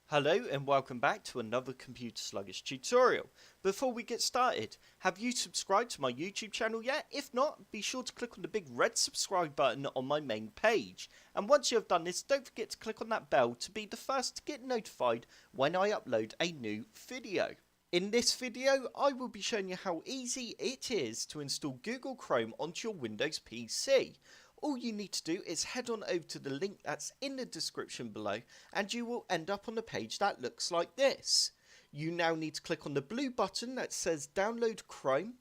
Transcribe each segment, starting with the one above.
Hello and welcome back to another Computer Sluggish tutorial. Before we get started, have you subscribed to my YouTube channel yet? If not, be sure to click on the big red subscribe button on my main page. And once you have done this, don't forget to click on that bell to be the first to get notified when I upload a new video. In this video, I will be showing you how easy it is to install Google Chrome onto your Windows PC. All you need to do is head on over to the link that's in the description below and you will end up on a page that looks like this. You now need to click on the blue button that says download Chrome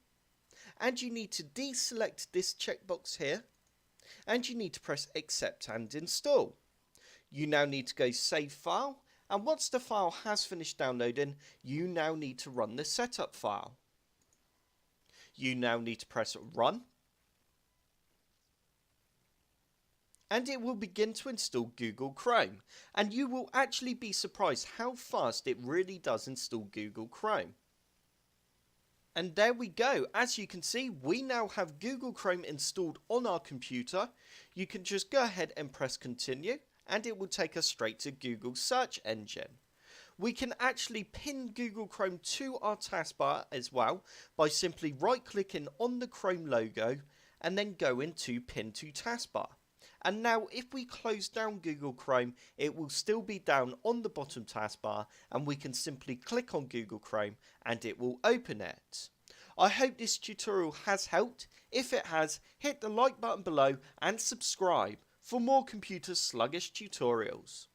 and you need to deselect this checkbox here and you need to press accept and install. You now need to go save file, and once the file has finished downloading, you now need to run the setup file. You now need to press run, and it will begin to install Google Chrome, and you will actually be surprised how fast it really does install Google Chrome. And there we go. As you can see, we now have Google Chrome installed on our computer. You can just go ahead and press continue and it will take us straight to Google's search engine. We can actually pin Google Chrome to our taskbar as well by simply right clicking on the Chrome logo and then go into pin to taskbar. And now if we close down Google Chrome, it will still be down on the bottom taskbar and we can simply click on Google Chrome and it will open it. I hope this tutorial has helped. If it has, hit the like button below and subscribe for more computer sluggish tutorials.